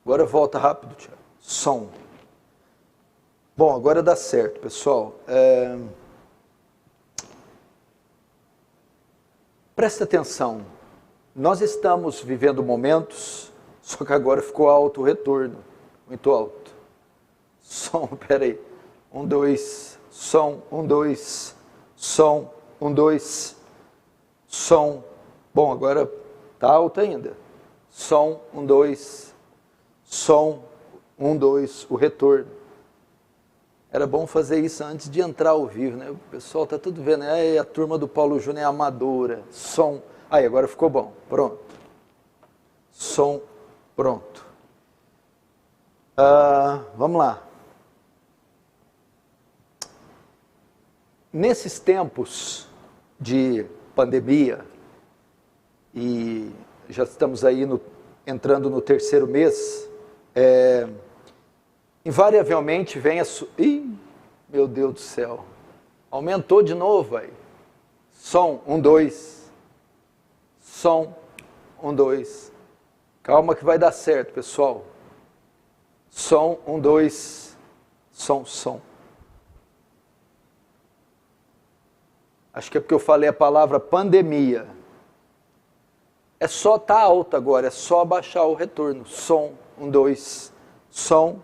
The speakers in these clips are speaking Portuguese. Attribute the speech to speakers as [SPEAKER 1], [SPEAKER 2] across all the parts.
[SPEAKER 1] Agora volta rápido, Tiago. Som. Bom, agora dá certo, pessoal. Presta atenção. Nós estamos vivendo momentos, só que agora ficou alto o retorno. Muito alto. Som, peraí. 1, 2. Som, 1, 2. Som, 1, 2. Som. Bom, agora tá alto ainda. Som, 1, 2. Som, 1, 2. O retorno. Era bom fazer isso antes de entrar ao vivo, né? O pessoal tá tudo vendo, né? Aí a turma do Paulo Júnior é amadora. Som. Aí, agora ficou bom. Pronto. Som, pronto. Vamos lá. Nesses tempos de pandemia, e já estamos aí entrando no 3º mês, invariavelmente vem Ih, meu Deus do céu, aumentou de novo, aí. Som, 1, 2. Som, 1, 2. Calma que vai dar certo, pessoal. Som, 1, 2. Som, som. Acho que é porque eu falei a palavra pandemia. É só estar alto agora, é só abaixar o retorno. Som, 1, 2. Som,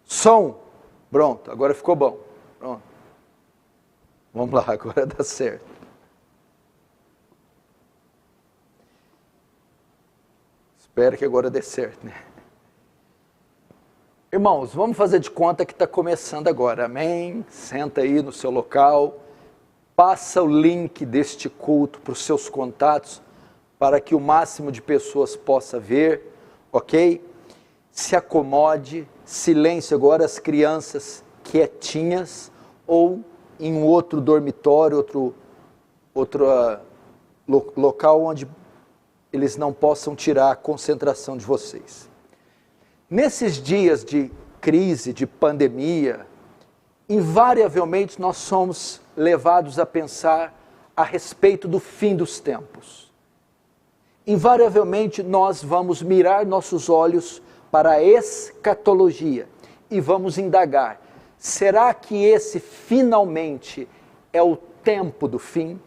[SPEAKER 1] som. Pronto, agora ficou bom. Pronto. Vamos lá, agora dá certo. Espero que agora dê certo, né? Irmãos, vamos fazer de conta que está começando agora, amém? Senta aí no seu local, passa o link deste culto para os seus contatos, para que o máximo de pessoas possa ver, ok? Se acomode, silêncio agora as crianças quietinhas, ou em um outro dormitório, outro local onde eles não possam tirar a concentração de vocês. Nesses dias de crise, de pandemia, invariavelmente nós somos levados a pensar a respeito do fim dos tempos. Invariavelmente nós vamos mirar nossos olhos para a escatologia e vamos indagar, será que esse finalmente é o tempo do fim?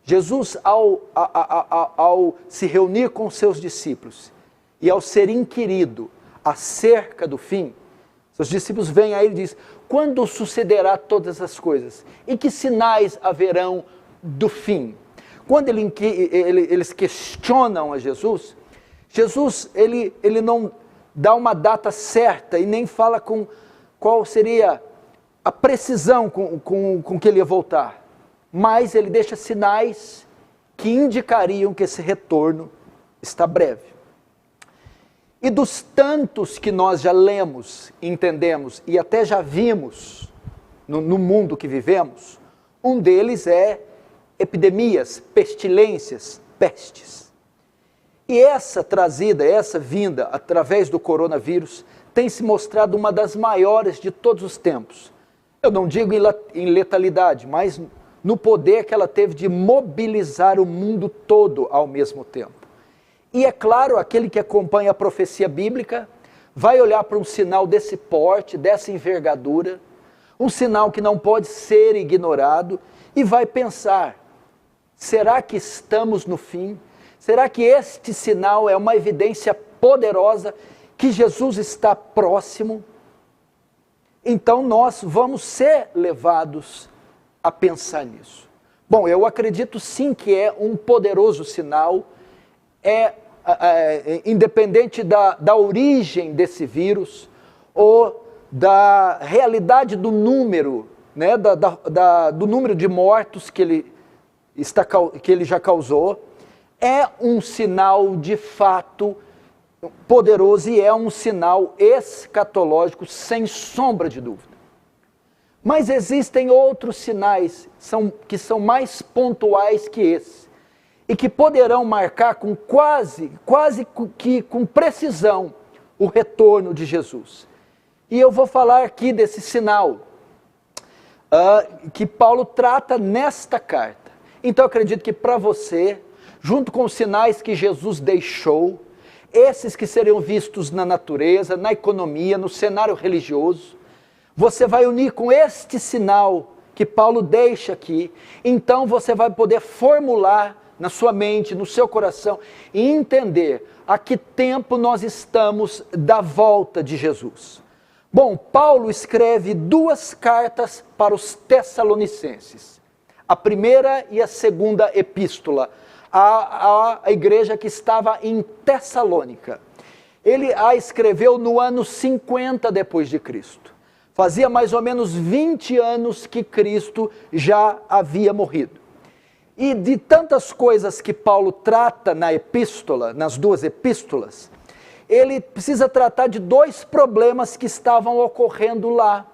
[SPEAKER 1] Jesus, ao se reunir com seus discípulos e ao ser inquirido acerca do fim, seus discípulos vêm a ele e dizem, quando sucederá todas as coisas? E que sinais haverão do fim? Quando eles questionam a Jesus, ele não dá uma data certa e nem fala com qual seria a precisão com que ele ia voltar. Mas ele deixa sinais que indicariam que esse retorno está breve. E dos tantos que nós já lemos, entendemos e até já vimos no mundo que vivemos, um deles é epidemias, pestilências, pestes. E essa vinda através do coronavírus tem se mostrado uma das maiores de todos os tempos. Eu não digo em letalidade, mas no poder que ela teve de mobilizar o mundo todo ao mesmo tempo. E é claro, aquele que acompanha a profecia bíblica vai olhar para um sinal desse porte, dessa envergadura, um sinal que não pode ser ignorado e vai pensar, será que estamos no fim? Será que este sinal é uma evidência poderosa que Jesus está próximo? Então nós vamos ser levados a pensar nisso. Bom, eu acredito sim que é um poderoso sinal, independente da origem desse vírus, ou da realidade do número, né, do número de mortos que ele já causou, é um sinal de fato poderoso e é um sinal escatológico, sem sombra de dúvida. Mas existem outros sinais que são mais pontuais que esse, e que poderão marcar com quase que com precisão o retorno de Jesus. E eu vou falar aqui desse sinal que Paulo trata nesta carta. Então eu acredito que para você, junto com os sinais que Jesus deixou, esses que seriam vistos na natureza, na economia, no cenário religioso, você vai unir com este sinal que Paulo deixa aqui, então você vai poder formular na sua mente, no seu coração, e entender a que tempo nós estamos da volta de Jesus. Bom, Paulo escreve 2 cartas para os Tessalonicenses, a primeira e a segunda epístola, a igreja que estava em Tessalônica. Ele a escreveu no ano 50 depois de Cristo. Fazia mais ou menos 20 anos que Cristo já havia morrido. E de tantas coisas que Paulo trata na epístola, nas 2 epístolas, ele precisa tratar de 2 problemas que estavam ocorrendo lá.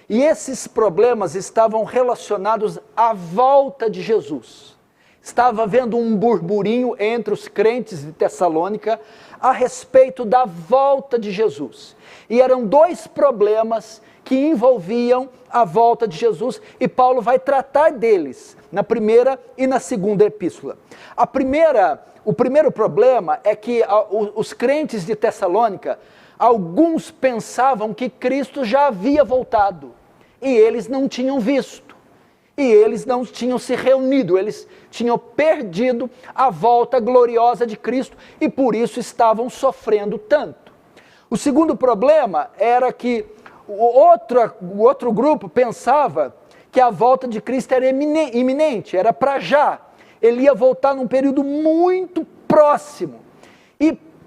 [SPEAKER 1] E esses problemas estavam relacionados à volta de Jesus. Estava havendo um burburinho entre os crentes de Tessalônica a respeito da volta de Jesus. E eram 2 problemas que envolviam a volta de Jesus, e Paulo vai tratar deles na primeira e na segunda epístola. O primeiro problema é que os crentes de Tessalônica, alguns pensavam que Cristo já havia voltado, e eles não tinham visto, e eles não tinham se reunido, eles tinham perdido a volta gloriosa de Cristo, e por isso estavam sofrendo tanto. O segundo problema era que o outro grupo pensava que a volta de Cristo era iminente, era para já. Ele ia voltar num período muito próximo.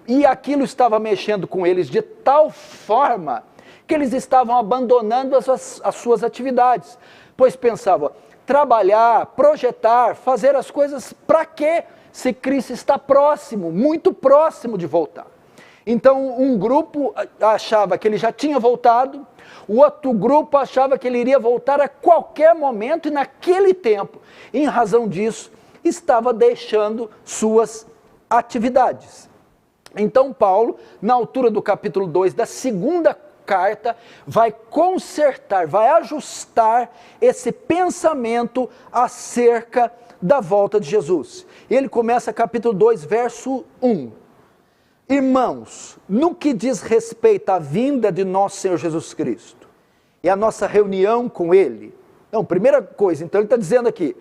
[SPEAKER 1] E aquilo estava mexendo com eles de tal forma que eles estavam abandonando as suas atividades. Pois pensavam, trabalhar, projetar, fazer as coisas para quê? Se Cristo está próximo, muito próximo de voltar. Então, um grupo achava que ele já tinha voltado, o outro grupo achava que ele iria voltar a qualquer momento e naquele tempo. Em razão disso, estava deixando suas atividades. Então, Paulo, na altura do capítulo 2 da segunda carta, vai consertar, vai ajustar esse pensamento acerca da volta de Jesus. Ele começa capítulo 2, verso 1. Irmãos, no que diz respeito à vinda de nosso Senhor Jesus Cristo e a nossa reunião com Ele, então, primeira coisa, então ele está dizendo aqui,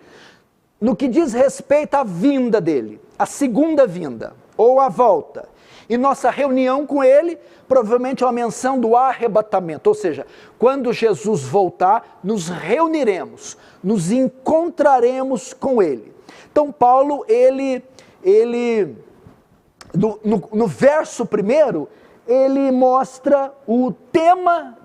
[SPEAKER 1] no que diz respeito à vinda dele, a segunda vinda, ou a volta, e nossa reunião com Ele, provavelmente é uma menção do arrebatamento, ou seja, quando Jesus voltar, nos reuniremos, nos encontraremos com Ele. Então, Paulo, no verso 1, ele mostra o tema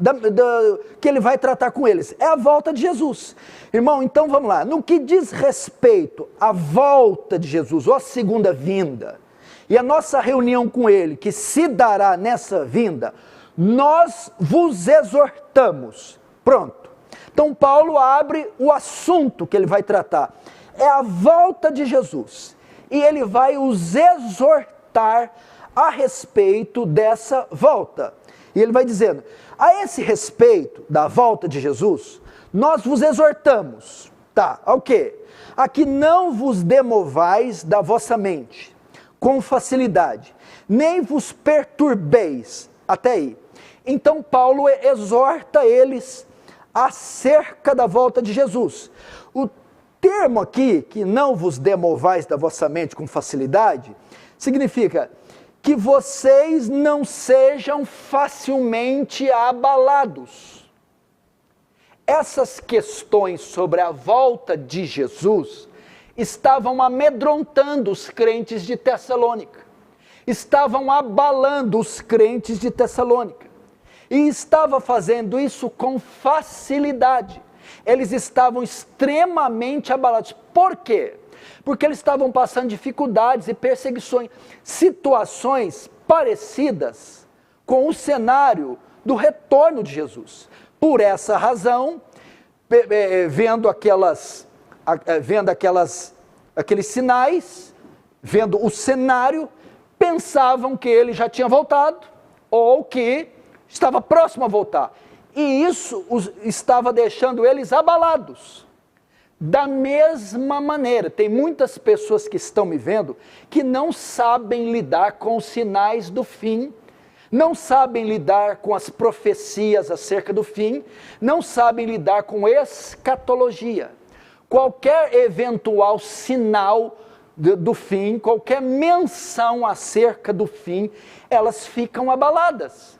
[SPEAKER 1] que ele vai tratar com eles. É a volta de Jesus. Irmão, então vamos lá. No que diz respeito à volta de Jesus, ou à segunda vinda, e a nossa reunião com Ele, que se dará nessa vinda, nós vos exortamos. Pronto. Então Paulo abre o assunto que ele vai tratar. É a volta de Jesus. E ele vai os exortar a respeito dessa volta. E ele vai dizendo, a esse respeito da volta de Jesus, nós vos exortamos, tá, ao quê? A que não vos demovais da vossa mente, com facilidade, nem vos perturbeis, até aí. Então Paulo exorta eles acerca da volta de Jesus. O termo aqui, que não vos demovais da vossa mente com facilidade, significa que vocês não sejam facilmente abalados. Essas questões sobre a volta de Jesus estavam amedrontando os crentes de Tessalônica, estavam abalando os crentes de Tessalônica, e estava fazendo isso com facilidade. Eles estavam extremamente abalados. Por quê? Porque eles estavam passando dificuldades e perseguições, situações parecidas com o cenário do retorno de Jesus. Por essa razão, vendo aqueles sinais, vendo o cenário, pensavam que ele já tinha voltado ou que estava próximo a voltar. E isso estava deixando eles abalados. Da mesma maneira, tem muitas pessoas que estão me vendo que não sabem lidar com os sinais do fim, não sabem lidar com as profecias acerca do fim, não sabem lidar com escatologia. Qualquer eventual sinal do fim, qualquer menção acerca do fim, elas ficam abaladas.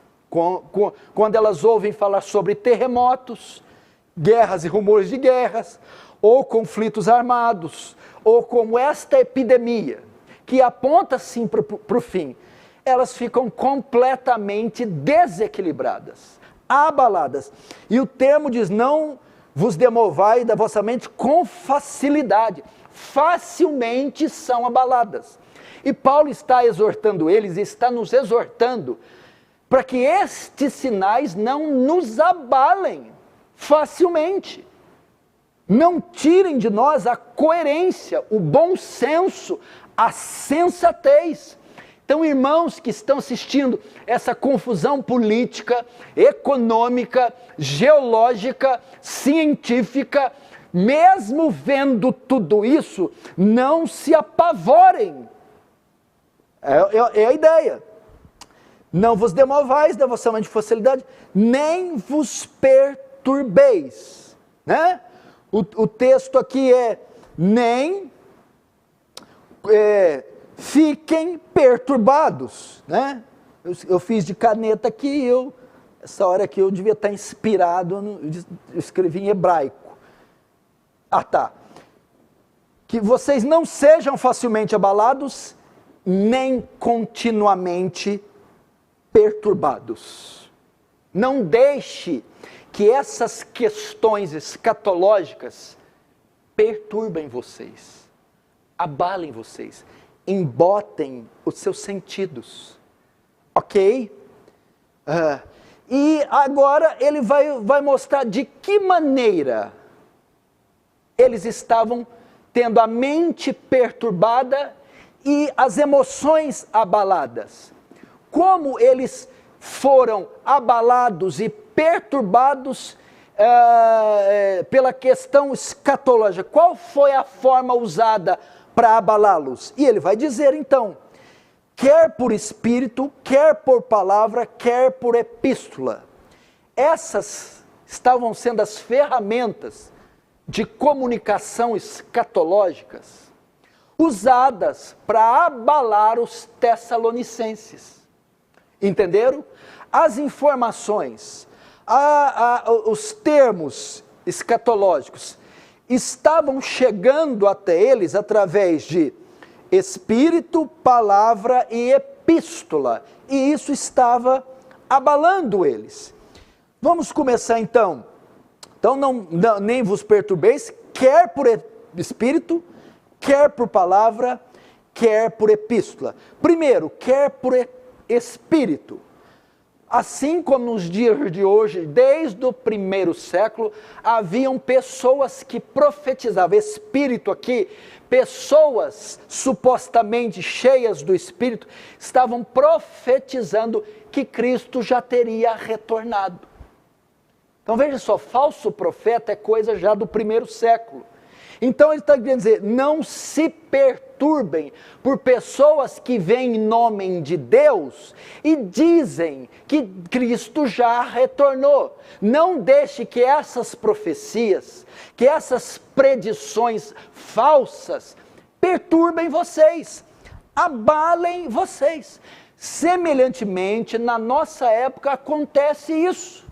[SPEAKER 1] Quando elas ouvem falar sobre terremotos, guerras e rumores de guerras, ou conflitos armados, ou como esta epidemia, que aponta sim para o fim, elas ficam completamente desequilibradas, abaladas. E o termo diz, não vos demovai da vossa mente com facilidade, facilmente são abaladas. E Paulo está exortando eles, está nos exortando, para que estes sinais não nos abalem facilmente. Não tirem de nós a coerência, o bom senso, a sensatez. Então, irmãos que estão assistindo essa confusão política, econômica, geológica, científica, mesmo vendo tudo isso, não se apavorem. É a ideia. Não vos demovais da vossa mente de facilidade, nem vos perturbeis, né? O texto aqui é, nem fiquem perturbados, né? Eu fiz de caneta aqui, essa hora aqui eu devia estar inspirado, eu escrevi em hebraico. Ah, tá. Que vocês não sejam facilmente abalados, nem continuamente perturbados. Não deixe que essas questões escatológicas perturbem vocês, abalem vocês, embotem os seus sentidos, ok? E agora ele vai mostrar de que maneira eles estavam tendo a mente perturbada e as emoções abaladas. Como eles foram abalados e perturbados pela questão escatológica. Qual foi a forma usada para abalá-los? E ele vai dizer então, quer por espírito, quer por palavra, quer por epístola. Essas estavam sendo as ferramentas de comunicação escatológicas usadas para abalar os tessalonicenses. Entenderam? As informações, os termos escatológicos estavam chegando até eles através de espírito, palavra e epístola. E isso estava abalando eles. Vamos começar então. Então nem vos perturbeis, quer por espírito, quer por palavra, quer por epístola. Primeiro, quer por espírito. Assim como nos dias de hoje, desde o primeiro século, haviam pessoas que profetizavam, espírito aqui, pessoas supostamente cheias do Espírito, estavam profetizando que Cristo já teria retornado. Então veja só, falso profeta é coisa já do primeiro século. Então ele está querendo dizer, não se perturbem por pessoas que vêm em nome de Deus e dizem que Cristo já retornou. Não deixe que essas profecias, que essas predições falsas perturbem vocês, abalem vocês. Semelhantemente, na nossa época acontece isso.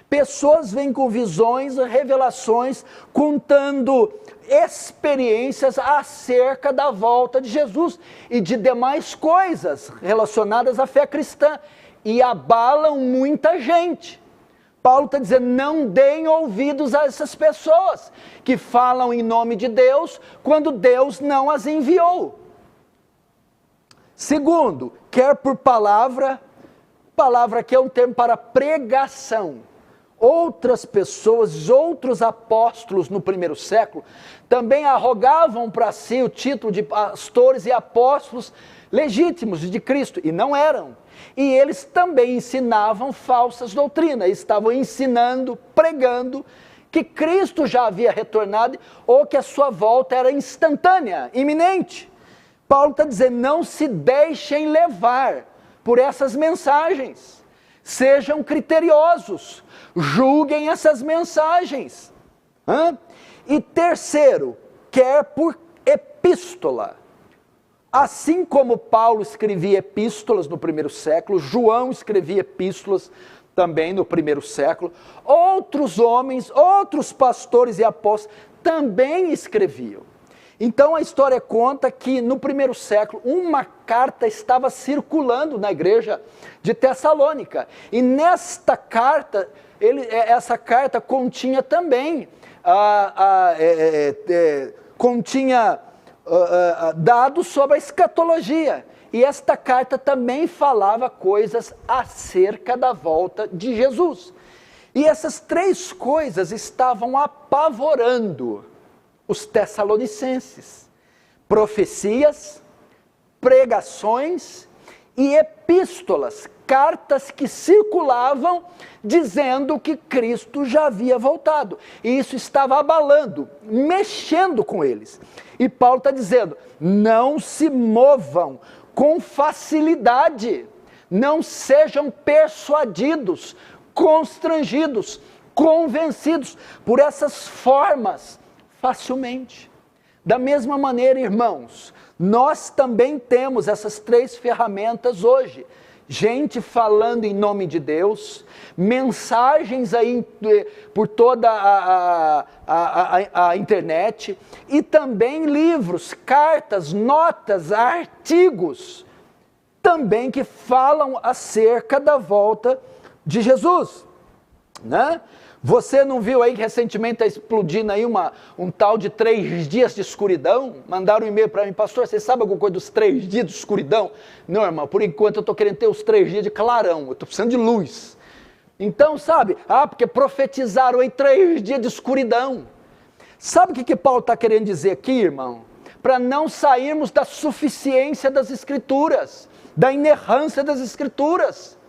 [SPEAKER 1] Pessoas vêm com visões, revelações, contando experiências acerca da volta de Jesus e de demais coisas relacionadas à fé cristã e abalam muita gente. Paulo está dizendo, não deem ouvidos a essas pessoas que falam em nome de Deus quando Deus não as enviou. Segundo, quer por palavra que é um termo para pregação. Outras pessoas, outros apóstolos no primeiro século, também arrogavam para si o título de pastores e apóstolos legítimos de Cristo, e não eram. E eles também ensinavam falsas doutrinas, estavam ensinando, pregando que Cristo já havia retornado ou que a sua volta era instantânea, iminente. Paulo está dizendo, não se deixem levar por essas mensagens. Sejam criteriosos, julguem essas mensagens. E terceiro, quer por epístola. Assim como Paulo escrevia epístolas no primeiro século, João escrevia epístolas também no primeiro século, outros homens, outros pastores e apóstolos também escreviam. Então a história conta que no primeiro século uma carta estava circulando na igreja de Tessalônica. E nesta carta, essa carta continha também dados sobre a escatologia. E esta carta também falava coisas acerca da volta de Jesus. E essas três coisas estavam apavorando os tessalonicenses: profecias, pregações e epístolas, cartas que circulavam dizendo que Cristo já havia voltado. E isso estava abalando, mexendo com eles. E Paulo está dizendo, não se movam com facilidade, não sejam persuadidos, constrangidos, convencidos por essas formas facilmente. Da mesma maneira, irmãos, nós também temos essas três ferramentas hoje. Gente falando em nome de Deus, mensagens aí por toda a internet, e também livros, cartas, notas, artigos, também que falam acerca da volta de Jesus, né? Você não viu aí que recentemente está explodindo aí um tal de 3 dias de escuridão? Mandaram um e-mail para mim, pastor, você sabe alguma coisa dos 3 dias de escuridão? Não, irmão, por enquanto eu estou querendo ter os 3 dias de clarão, eu estou precisando de luz. Então, sabe, porque profetizaram aí 3 dias de escuridão. Sabe o que Paulo está querendo dizer aqui, irmão? Para não sairmos da suficiência das Escrituras, da inerrância das Escrituras.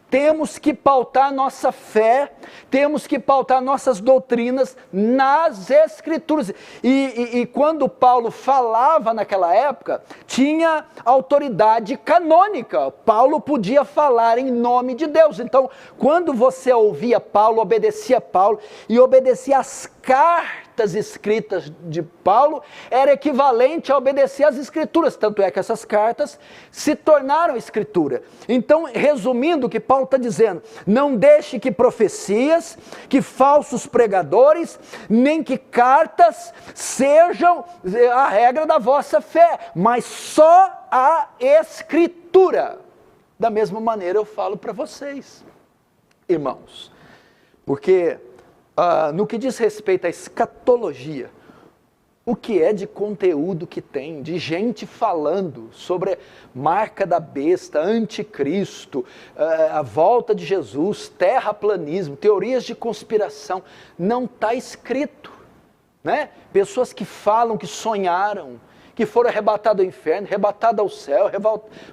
[SPEAKER 1] Temos que pautar nossa fé, temos que pautar nossas doutrinas nas Escrituras. E quando Paulo falava naquela época, tinha autoridade canônica. Paulo podia falar em nome de Deus. Então, quando você ouvia Paulo, obedecia Paulo e obedecia às cartas escritas de Paulo, era equivalente a obedecer às Escrituras. Tanto é que essas cartas se tornaram Escritura. Então, resumindo o que Paulo está dizendo, não deixe que profecias, que falsos pregadores, nem que cartas sejam a regra da vossa fé, mas só a Escritura. Da mesma maneira eu falo para vocês, irmãos, porque no que diz respeito à escatologia, o que é de conteúdo que tem, de gente falando sobre marca da besta, anticristo, a volta de Jesus, terraplanismo, teorias de conspiração, não está escrito, né? Pessoas que falam que sonharam, que foram arrebatadas ao inferno, arrebatadas ao céu,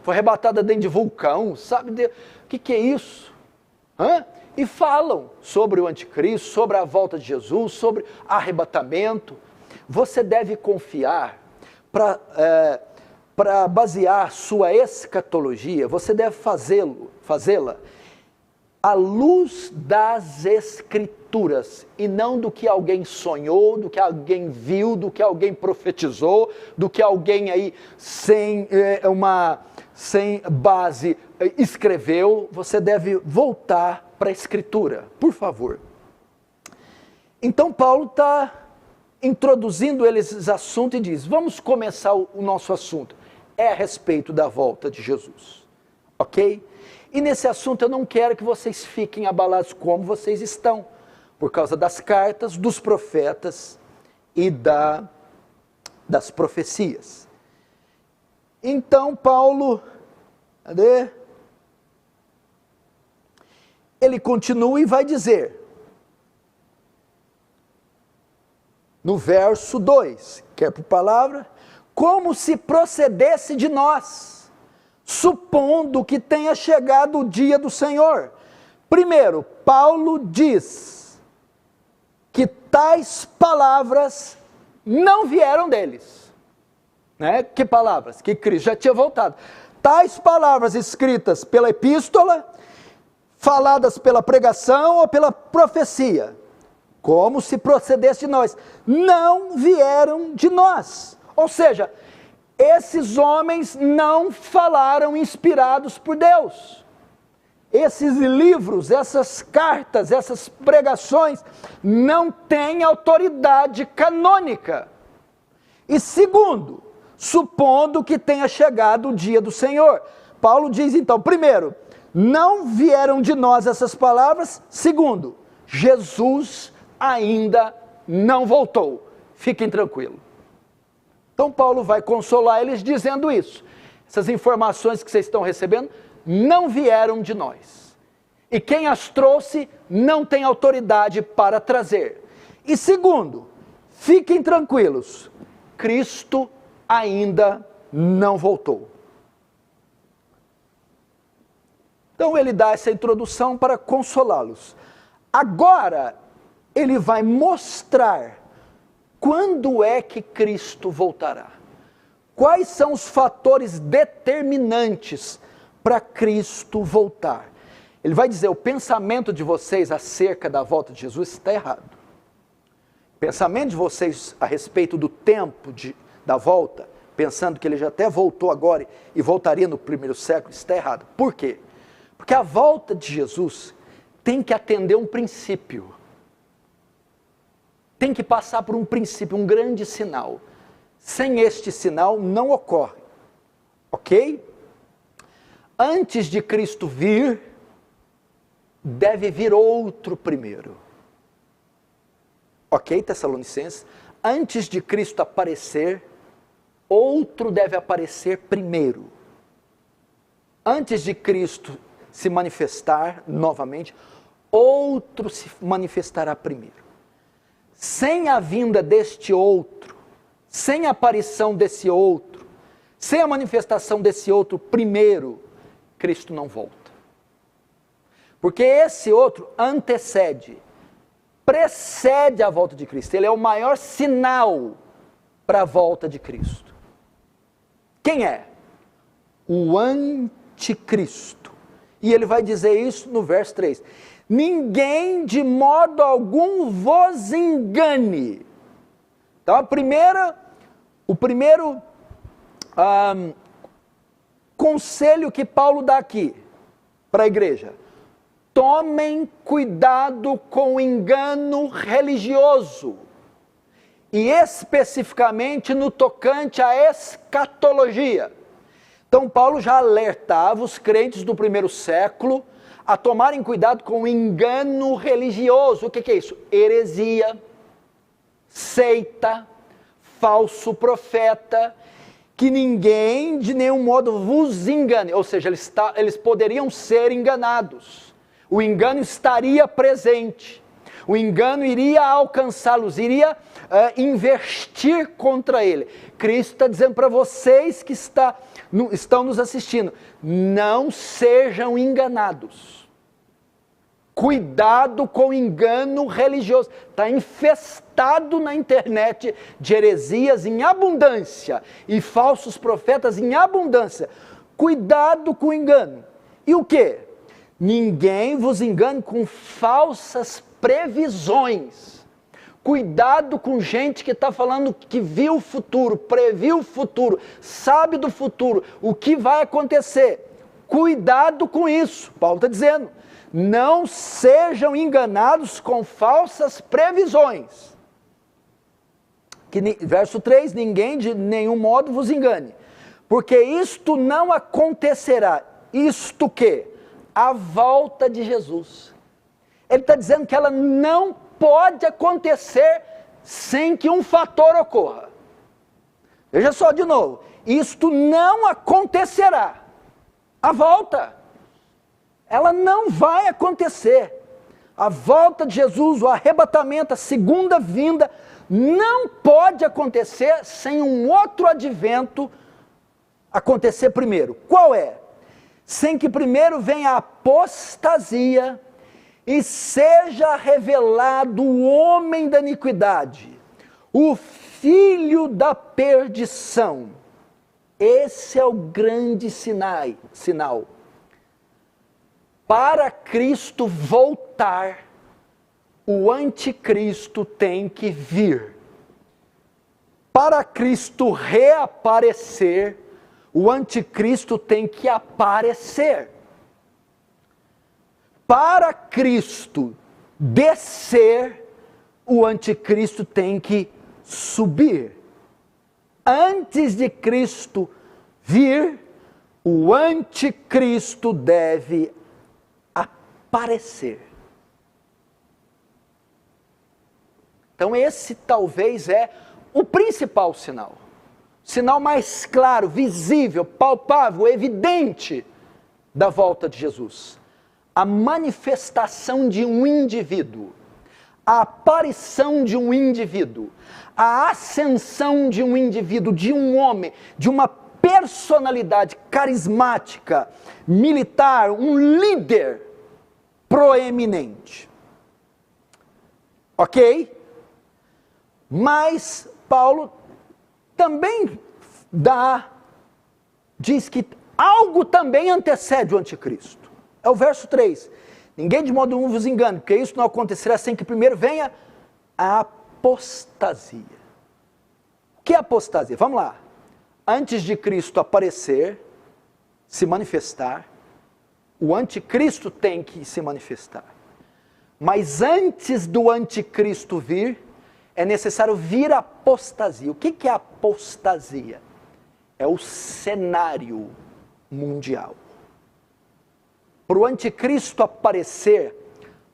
[SPEAKER 1] foi arrebatada dentro de vulcão, sabe? O que é isso? E falam sobre o anticristo, sobre a volta de Jesus, sobre arrebatamento. Você deve confiar, para basear sua escatologia, você deve fazê-la à luz das Escrituras, e não do que alguém sonhou, do que alguém viu, do que alguém profetizou, do que alguém aí sem base escreveu. Você deve voltar para a Escritura, por favor. Então Paulo está introduzindo esses assuntos e diz, vamos começar o nosso assunto. É a respeito da volta de Jesus, ok? E nesse assunto eu não quero que vocês fiquem abalados como vocês estão, por causa das cartas, dos profetas e das profecias. Então Paulo, ele continua e vai dizer, no verso 2, quer por palavra, como se procedesse de nós, supondo que tenha chegado o dia do Senhor. Primeiro, Paulo diz, que tais palavras não vieram deles. Né? Que palavras? Que Cristo já tinha voltado. Tais palavras escritas pela epístola, faladas pela pregação ou pela profecia, como se procedesse de nós, não vieram de nós. Ou seja, esses homens não falaram inspirados por Deus. Esses livros, essas cartas, essas pregações não têm autoridade canônica. E segundo, supondo que tenha chegado o dia do Senhor. Paulo diz então, primeiro, não vieram de nós essas palavras. Segundo, Jesus ainda não voltou. Fiquem tranquilos. Então Paulo vai consolar eles dizendo isso. Essas informações que vocês estão recebendo não vieram de nós. E quem as trouxe não tem autoridade para trazer. E segundo, fiquem tranquilos, Cristo ainda não voltou. Então ele dá essa introdução para consolá-los. Agora ele vai mostrar quando é que Cristo voltará. Quais são os fatores determinantes para Cristo voltar? Ele vai dizer, o pensamento de vocês acerca da volta de Jesus está errado. O pensamento de vocês a respeito do tempo da volta, pensando que ele já até voltou agora e voltaria no primeiro século, está errado. Por quê? Porque a volta de Jesus tem que atender um princípio. Tem que passar por um princípio, um grande sinal. Sem este sinal não ocorre. Ok? Antes de Cristo vir, deve vir outro primeiro. Ok, Tessalonicenses? Antes de Cristo aparecer, outro deve aparecer primeiro. Antes de Cristo se manifestar novamente, outro se manifestará primeiro. Sem a vinda deste outro, sem a aparição desse outro, sem a manifestação desse outro primeiro, Cristo não volta. Porque esse outro precede a volta de Cristo. Ele é o maior sinal para a volta de Cristo. Quem é? O anticristo. E ele vai dizer isso no verso 3. Ninguém de modo algum vos engane. Então o primeiro conselho que Paulo dá aqui para a igreja. Tomem cuidado com o engano religioso. E especificamente no tocante à escatologia. Então Paulo já alertava os crentes do primeiro século a tomarem cuidado com o engano religioso. O que é isso? Heresia, seita, falso profeta, que ninguém de nenhum modo vos engane. Ou seja, eles poderiam ser enganados. O engano estaria presente. O engano iria alcançá-los, iria investir contra ele. Cristo está dizendo para vocês que estão nos assistindo, não sejam enganados. Cuidado com o engano religioso. Está infestado na internet de heresias em abundância e falsos profetas em abundância. Cuidado com o engano. E o quê? Ninguém vos engane com falsas previsões. Cuidado com gente que está falando que viu o futuro, previu o futuro, sabe do futuro, o que vai acontecer. Cuidado com isso. Paulo está dizendo, não sejam enganados com falsas previsões. Verso 3, ninguém de nenhum modo vos engane, porque isto não acontecerá. Isto que? A volta de Jesus. Ele está dizendo que ela não pode acontecer sem que um fator ocorra. Veja só de novo, isto não acontecerá. A volta, ela não vai acontecer. A volta de Jesus, o arrebatamento, a segunda vinda, não pode acontecer sem um outro advento acontecer primeiro. Qual é? Sem que primeiro venha a apostasia e seja revelado o homem da iniquidade, o filho da perdição. Esse é o grande sinal. Para Cristo voltar, o anticristo tem que vir. Para Cristo reaparecer, o anticristo tem que aparecer. Para Cristo descer, o anticristo tem que subir. Antes de Cristo vir, o anticristo deve aparecer. Então esse talvez é o principal sinal. Sinal mais claro, visível, palpável, evidente da volta de Jesus. A manifestação de um indivíduo, a aparição de um indivíduo, a ascensão de um indivíduo, de um homem, de uma personalidade carismática, militar, um líder proeminente. Ok? Mas Paulo também diz que algo também antecede o anticristo. É o verso 3. Ninguém de modo nenhum vos engane, porque isso não acontecerá sem que primeiro venha a apostasia. O que é apostasia? Vamos lá. Antes de Cristo aparecer, se manifestar, o anticristo tem que se manifestar. Mas antes do anticristo vir, é necessário vir a apostasia. O que é apostasia? É o cenário mundial. Para o anticristo aparecer,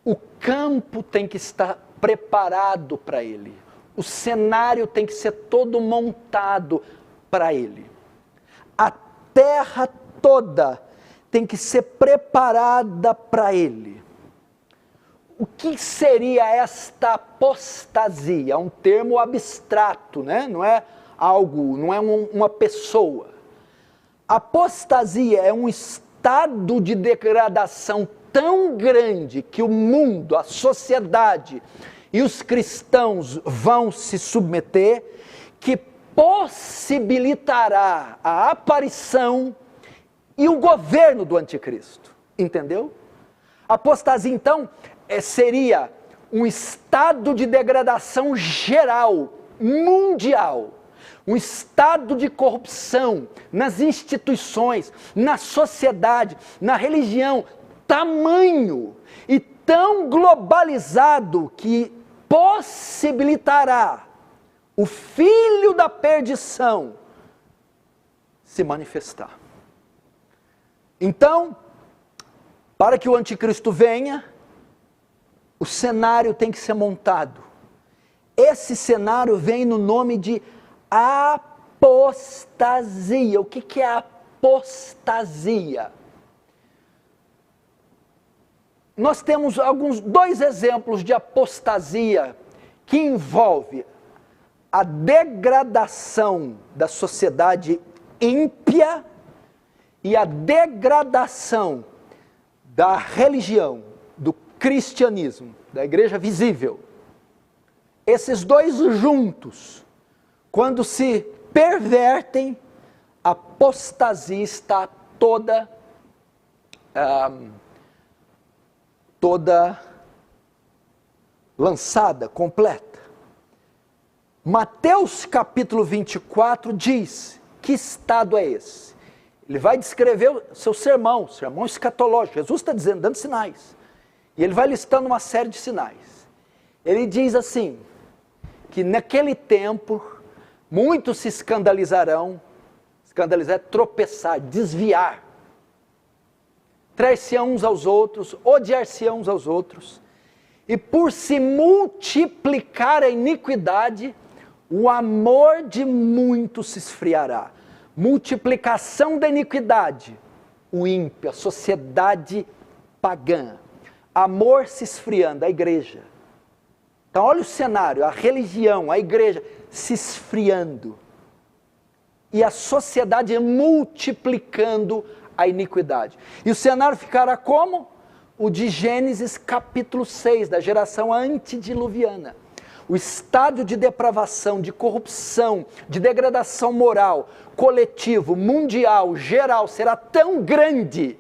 [SPEAKER 1] o campo tem que estar preparado para ele. O cenário tem que ser todo montado para ele. A terra toda tem que ser preparada para ele. O que seria esta apostasia? É um termo abstrato, né? Não é algo, não é uma pessoa. Apostasia é um estado de degradação tão grande que o mundo, a sociedade e os cristãos vão se submeter, que possibilitará a aparição e o governo do anticristo. Entendeu? Apostasia, então, seria um estado de degradação geral, mundial, um estado de corrupção nas instituições, na sociedade, na religião, tamanho e tão globalizado que possibilitará o filho da perdição se manifestar. Então, para que o anticristo venha, o cenário tem que ser montado. Esse cenário vem no nome de apostasia. O que é apostasia? Nós temos dois exemplos de apostasia que envolve a degradação da sociedade ímpia e a degradação da religião, do cristianismo, da igreja visível. Esses dois juntos, quando se pervertem, a apostasia está toda lançada, completa. Mateus capítulo 24 diz, que estado é esse? Ele vai descrever o seu sermão escatológico. Jesus está dizendo, dando sinais. E ele vai listando uma série de sinais. Ele diz assim, que naquele tempo, muitos se escandalizarão, escandalizar é tropeçar, desviar, trair-se uns aos outros, odiar-se uns aos outros, e por se multiplicar a iniquidade, o amor de muitos se esfriará. Multiplicação da iniquidade, o ímpio, a sociedade pagã, amor se esfriando, a igreja. Então olha o cenário, a religião, a igreja se esfriando, e a sociedade multiplicando a iniquidade. E o cenário ficará como? o de Gênesis capítulo 6, da geração antediluviana. O estado de depravação, de corrupção, de degradação moral, coletivo, mundial, geral, será tão grande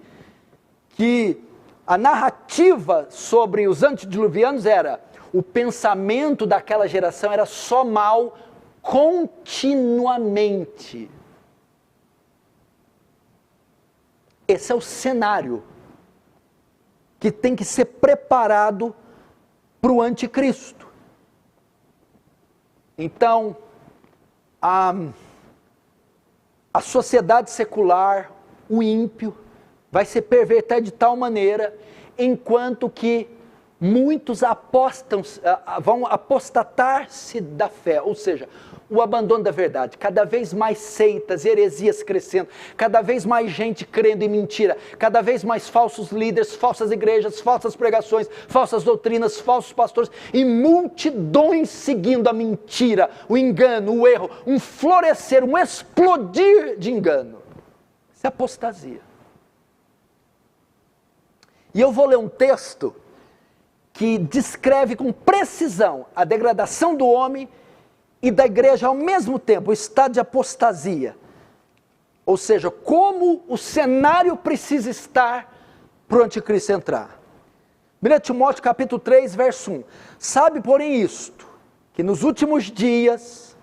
[SPEAKER 1] que a narrativa sobre os antediluvianos era, o pensamento daquela geração era só mal continuamente. Esse é o cenário que tem que ser preparado para o anticristo. Então, a sociedade secular, o ímpio, vai se perverter de tal maneira, enquanto que muitos vão apostatar-se da fé, ou seja, o abandono da verdade, cada vez mais seitas, heresias crescendo, cada vez mais gente crendo em mentira, cada vez mais falsos líderes, falsas igrejas, falsas pregações, falsas doutrinas, falsos pastores, e multidões seguindo a mentira, o engano, o erro, um florescer, um explodir de engano. Isso é apostasia. E eu vou ler um texto que descreve com precisão a degradação do homem e da igreja ao mesmo tempo, o estado de apostasia. Ou seja, como o cenário precisa estar para o anticristo entrar. 1 Timóteo capítulo 3, verso 1. Sabe, porém, isto, que nos últimos dias,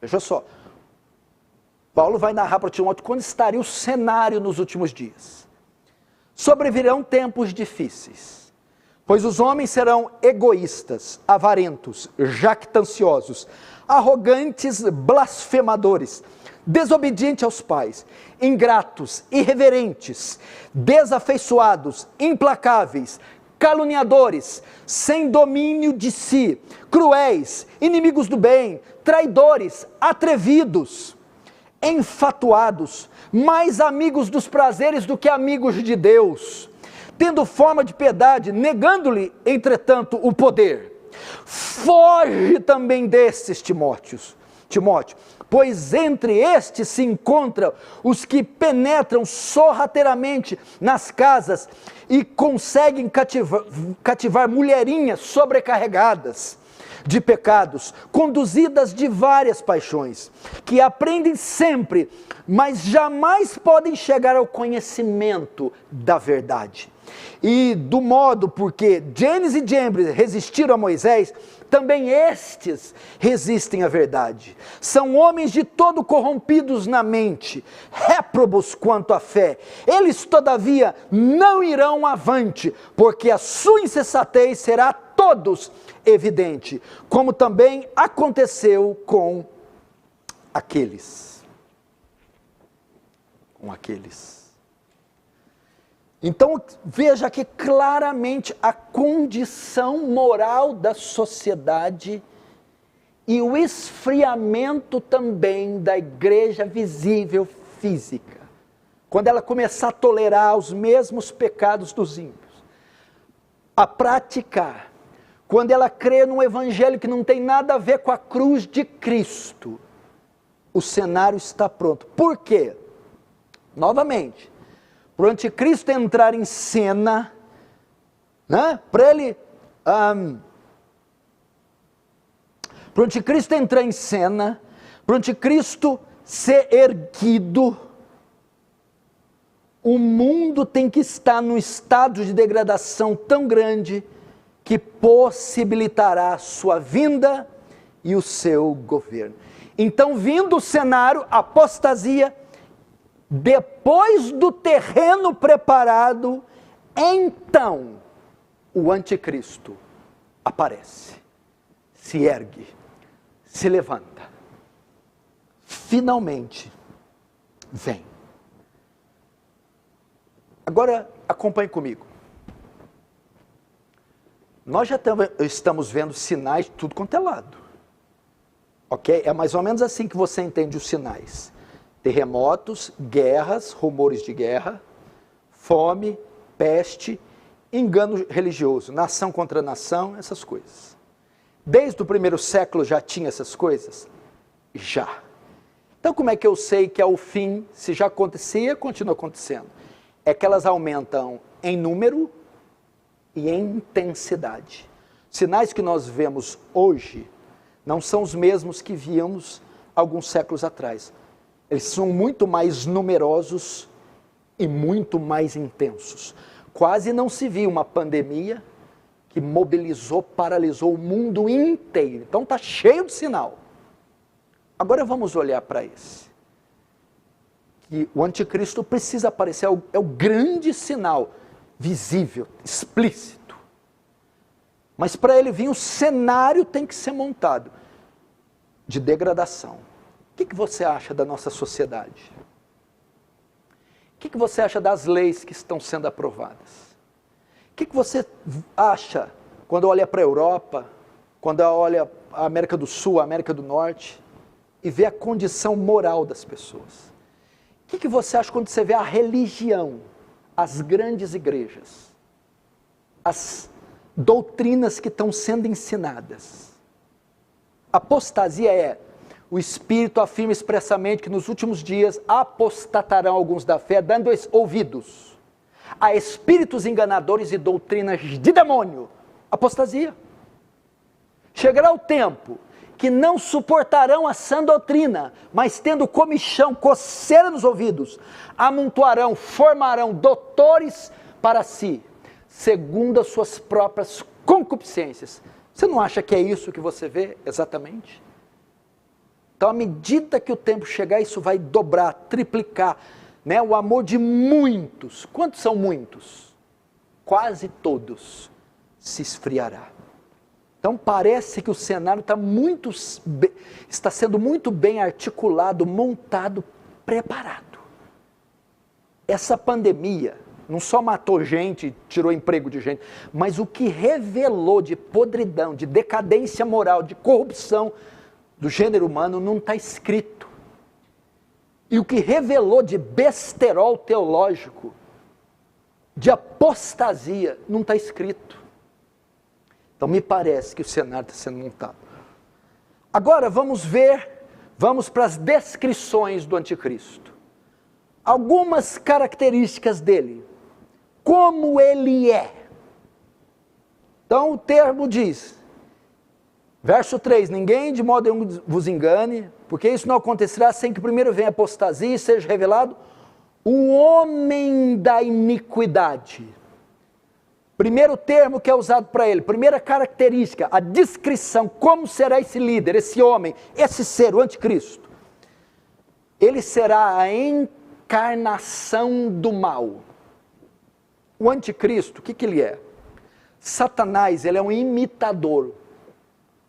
[SPEAKER 1] veja só, Paulo vai narrar para Timóteo quando estaria o cenário nos últimos dias. Sobrevirão tempos difíceis, pois os homens serão egoístas, avarentos, jactanciosos, arrogantes, blasfemadores, desobedientes aos pais, ingratos, irreverentes, desafeiçoados, implacáveis, caluniadores, sem domínio de si, cruéis, inimigos do bem, traidores, atrevidos, enfatuados, mais amigos dos prazeres do que amigos de Deus, tendo forma de piedade, negando-lhe, entretanto, o poder. Foge também destes, Timóteo, pois entre estes se encontram os que penetram sorrateiramente nas casas e conseguem cativar mulherinhas sobrecarregadas de pecados, conduzidas de várias paixões, que aprendem sempre, mas jamais podem chegar ao conhecimento da verdade. E do modo porque Janes e Jambres resistiram a Moisés, também estes resistem à verdade. São homens de todo corrompidos na mente, réprobos quanto à fé. Eles, todavia, não irão avante, porque a sua insensatez será a todos evidente, como também aconteceu com aqueles. Então, veja aqui claramente a condição moral da sociedade e o esfriamento também da igreja visível física. Quando ela começar a tolerar os mesmos pecados dos ímpios, a praticar, quando ela crê num evangelho que não tem nada a ver com a cruz de Cristo, o cenário está pronto. Por quê? Novamente, para o anticristo entrar em cena, né? Para o anticristo entrar em cena, para o anticristo ser erguido, o mundo tem que estar num estado de degradação tão grande que possibilitará a sua vinda e o seu governo. Então, vindo o cenário, apostasia, depois do terreno preparado, então o anticristo aparece, se ergue, se levanta, finalmente vem. Agora acompanhe comigo. Nós já estamos vendo sinais de tudo quanto é lado. Ok? É mais ou menos assim que você entende os sinais. Terremotos, guerras, rumores de guerra, fome, peste, engano religioso, nação contra nação, essas coisas. Desde o primeiro século já tinha essas coisas? Já. Então como é que eu sei que ao fim, se já acontecia, continua acontecendo? é que elas aumentam em número e em intensidade. Sinais que nós vemos hoje não são os mesmos que víamos alguns séculos atrás. Eles são muito mais numerosos e muito mais intensos. Quase não se viu uma pandemia que mobilizou, paralisou o mundo inteiro. Então está cheio de sinal. Agora vamos olhar para esse. Que o anticristo precisa aparecer, é o grande sinal, visível, explícito. Mas para ele vir, o cenário tem que ser montado de degradação. O que você acha da nossa sociedade? O que você acha das leis que estão sendo aprovadas? O que você acha quando olha para a Europa, quando olha a América do Sul, a América do Norte, e vê a condição moral das pessoas? O que você acha quando você vê a religião, as grandes igrejas, as doutrinas que estão sendo ensinadas? Apostasia é, o Espírito afirma expressamente que nos últimos dias apostatarão alguns da fé, dando ouvidos a espíritos enganadores e doutrinas de demônio. Apostasia. Chegará o tempo que não suportarão a sã doutrina, mas tendo comichão, coceira nos ouvidos, amontoarão, formarão doutores para si, segundo as suas próprias concupiscências. Você não acha que é isso que você vê exatamente? Então, à medida que o tempo chegar, isso vai dobrar, triplicar, né? O amor de muitos, quantos são muitos? Quase todos, se esfriará. Então parece que o cenário está sendo muito bem articulado, montado, preparado. Essa pandemia não só matou gente, tirou emprego de gente, mas o que revelou de podridão, de decadência moral, de corrupção do gênero humano não está escrito. E o que revelou de besterol teológico, de apostasia, não está escrito. Então me parece que o cenário está sendo montado. Agora vamos para as descrições do anticristo. Algumas características dele. Como ele é. Então o termo diz, verso 3, ninguém de modo nenhum vos engane, porque isso não acontecerá sem que primeiro venha a apostasia e seja revelado o homem da iniquidade. Primeiro termo que é usado para ele, primeira característica, a descrição, como será esse líder, esse homem, esse ser, o anticristo. Ele será a encarnação do mal. O anticristo, o que ele é? Satanás, ele é um imitador,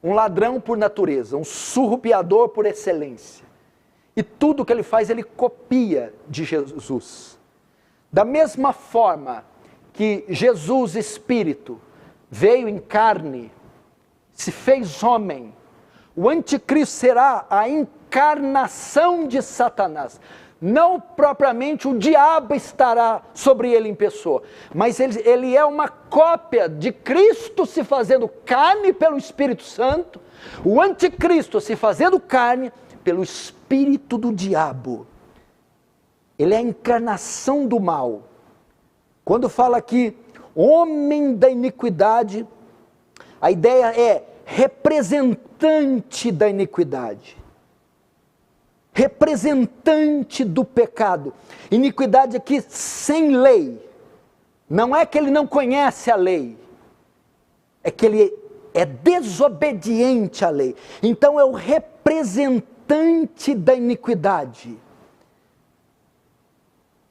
[SPEAKER 1] um ladrão por natureza, um surrupiador por excelência. E tudo que ele faz, ele copia de Jesus. Da mesma forma que Jesus Espírito veio em carne, se fez homem, o anticristo será a encarnação de Satanás. Não propriamente o diabo estará sobre ele em pessoa, mas ele é uma cópia de Cristo se fazendo carne pelo Espírito Santo, o anticristo se fazendo carne pelo espírito do diabo. Ele é a encarnação do mal. Quando fala aqui, homem da iniquidade, a ideia é representante da iniquidade. Representante do pecado. Iniquidade aqui sem lei. Não é que ele não conhece a lei. É que ele é desobediente à lei. Então é o representante da iniquidade.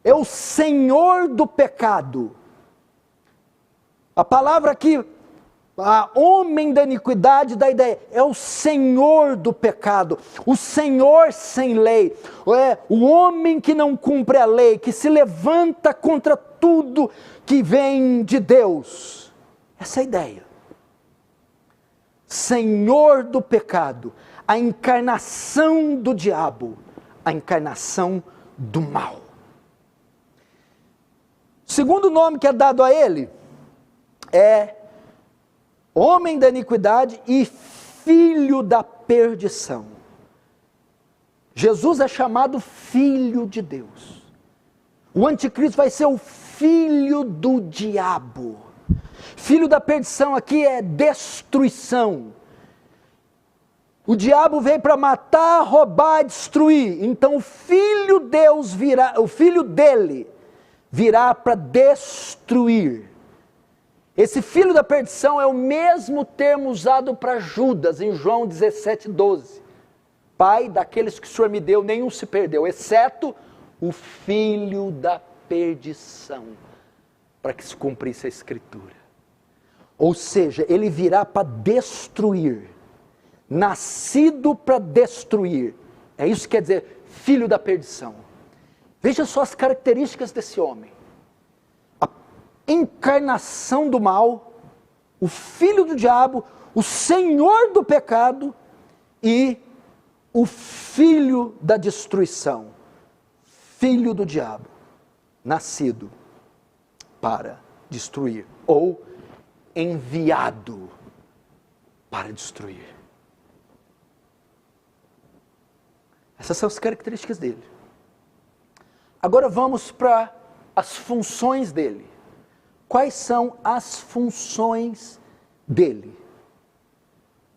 [SPEAKER 1] É o senhor do pecado. A palavra aqui, homem da iniquidade, dá ideia, é o senhor do pecado, o senhor sem lei, é o homem que não cumpre a lei, que se levanta contra tudo que vem de Deus. Essa é a ideia. Senhor do pecado, a encarnação do diabo, a encarnação do mal. O segundo nome que é dado a ele é homem da iniquidade e filho da perdição. Jesus é chamado filho de Deus. O anticristo vai ser o filho do diabo. Filho da perdição aqui é destruição. O diabo veio para matar, roubar, destruir. Então o filho dele virá para destruir. Esse filho da perdição é o mesmo termo usado para Judas em João 17:12. Pai, daqueles que o Senhor me deu, nenhum se perdeu, exceto o filho da perdição, para que se cumprisse a Escritura. Ou seja, ele virá para destruir, nascido para destruir. É isso que quer dizer, filho da perdição. Veja só as características desse homem. A encarnação do mal, o filho do diabo, o senhor do pecado e o filho da destruição. Filho do diabo, nascido para destruir, ou enviado para destruir. Essas são as características dele. Agora vamos para as funções dele. Quais são as funções dele?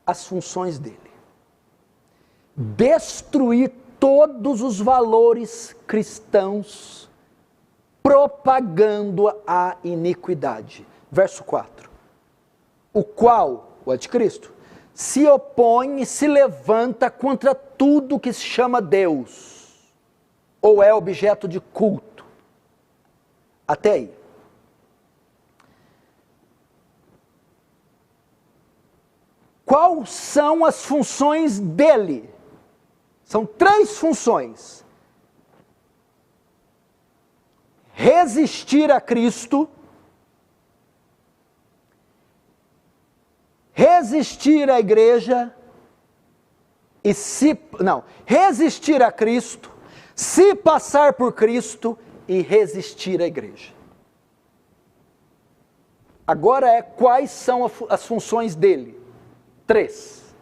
[SPEAKER 1] As funções dele. Destruir todos os valores cristãos, propagando a iniquidade. Verso 4. O qual, o anticristo, se opõe e se levanta contra tudo que se chama Deus, ou é objeto de culto. Até aí. Quais são as funções dele? São 3 funções. Resistir a Cristo, resistir à igreja, resistir a Cristo, se passar por Cristo e resistir à igreja. Agora quais são as funções dele? 3.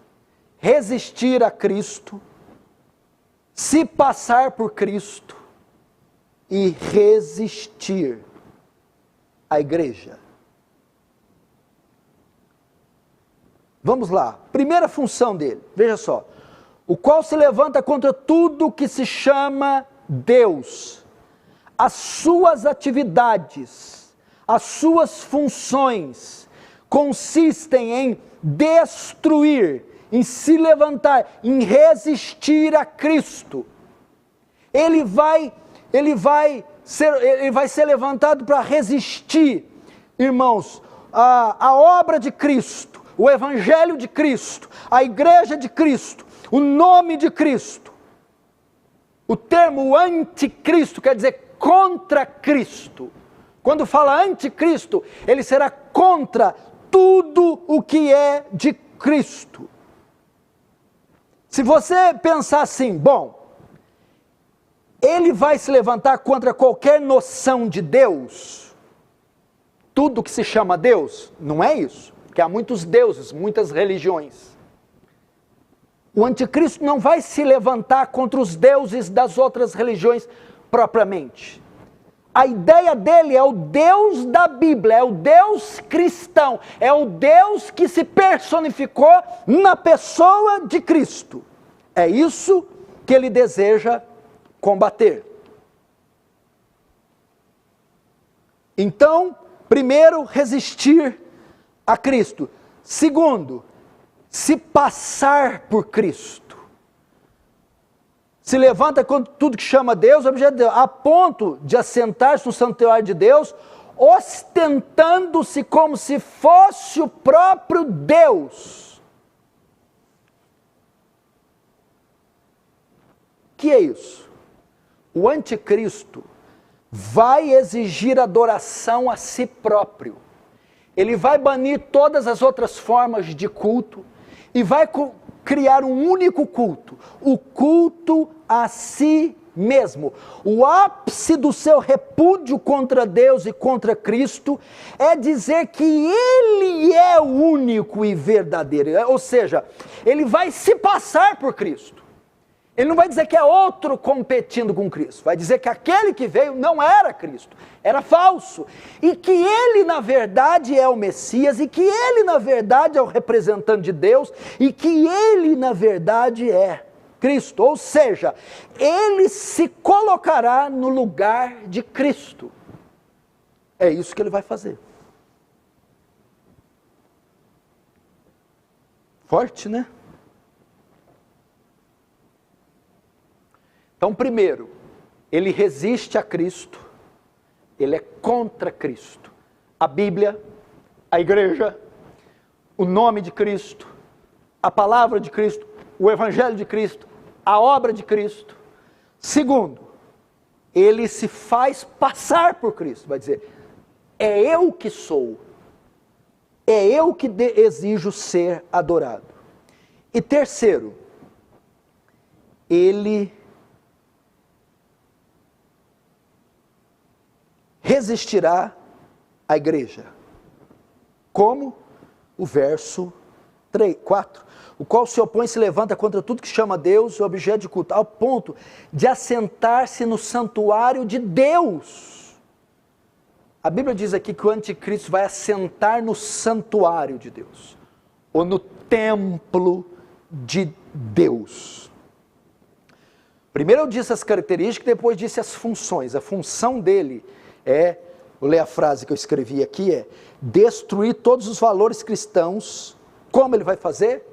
[SPEAKER 1] Resistir a Cristo, se passar por Cristo e resistir à igreja. Vamos lá, primeira função dele, veja só. O qual se levanta contra tudo que se chama Deus. As suas atividades, as suas funções consistem em destruir, em se levantar, em resistir a Cristo. Ele vai ser levantado para resistir, irmãos, a obra de Cristo, o Evangelho de Cristo, a Igreja de Cristo, o nome de Cristo. O termo anticristo quer dizer contra Cristo. Quando fala anticristo, ele será contra tudo o que é de Cristo. Se você pensar assim, bom, ele vai se levantar contra qualquer noção de Deus, tudo que se chama Deus, não é isso, porque há muitos deuses, muitas religiões. O anticristo não vai se levantar contra os deuses das outras religiões propriamente. A ideia dele é o Deus da Bíblia, é o Deus cristão, é o Deus que se personificou na pessoa de Cristo. É isso que ele deseja combater. Então, primeiro, resistir a Cristo. Segundo, se passar por Cristo. Se levanta contra tudo que chama Deus, objeto de Deus, a ponto de assentar-se no santuário de Deus, ostentando-se como se fosse o próprio Deus. O que é isso? O anticristo vai exigir adoração a si próprio. Ele vai banir todas as outras formas de culto e vai criar um único culto, o culto a si mesmo. O ápice do seu repúdio contra Deus e contra Cristo é dizer que Ele é o único e verdadeiro, ou seja, Ele vai se passar por Cristo. Ele não vai dizer que é outro competindo com Cristo, vai dizer que aquele que veio não era Cristo, era falso, e que ele na verdade é o Messias, e que ele na verdade é o representante de Deus, e que ele na verdade é Cristo, ou seja, ele se colocará no lugar de Cristo. É isso que ele vai fazer. Forte, né? Então, primeiro, ele resiste a Cristo, ele é contra Cristo. A Bíblia, a igreja, o nome de Cristo, a palavra de Cristo, o Evangelho de Cristo, a obra de Cristo. Segundo, ele se faz passar por Cristo, vai dizer, é eu que sou, é eu que exijo ser adorado. E terceiro, ele resistirá à igreja. Como? O verso 4. O qual se opõe e se levanta contra tudo que chama Deus, objeto de culto, ao ponto de assentar-se no santuário de Deus. A Bíblia diz aqui que o anticristo vai assentar no santuário de Deus, ou no templo de Deus. Primeiro eu disse as características, depois disse as funções. A função dele é, vou ler a frase que eu escrevi aqui, é destruir todos os valores cristãos. Como ele vai fazer?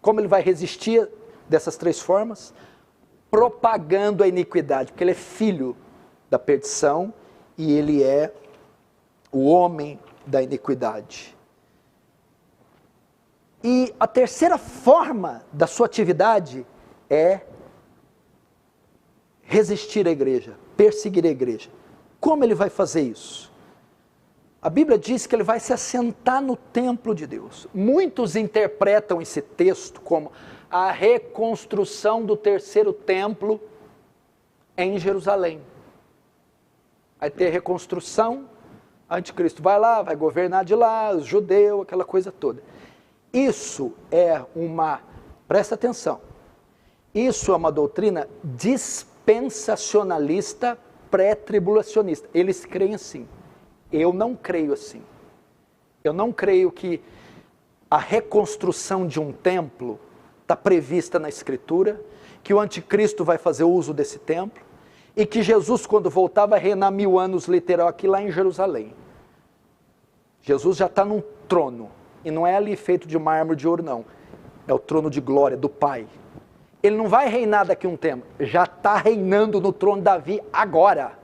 [SPEAKER 1] Como ele vai resistir dessas três formas? Propagando a iniquidade, porque ele é filho da perdição e ele é o homem da iniquidade. E a terceira forma da sua atividade é resistir à igreja, perseguir a igreja. Como ele vai fazer isso? A Bíblia diz que ele vai se assentar no templo de Deus. Muitos interpretam esse texto como a reconstrução do terceiro templo em Jerusalém. Vai ter reconstrução, anticristo vai lá, vai governar de lá, os judeus, aquela coisa toda. Isso é presta atenção, isso é uma doutrina dispensacionalista pré-tribulacionista. Eles creem assim. Eu não creio assim. Eu não creio que a reconstrução de um templo está prevista na Escritura, que o anticristo vai fazer uso desse templo, e que Jesus, quando voltar, vai reinar 1000 anos literal aqui lá em Jerusalém. Jesus já está num trono, e não é ali feito de mármore de ouro, não. É o trono de glória do Pai. Ele não vai reinar daqui a um tempo, já está reinando no trono de Davi agora.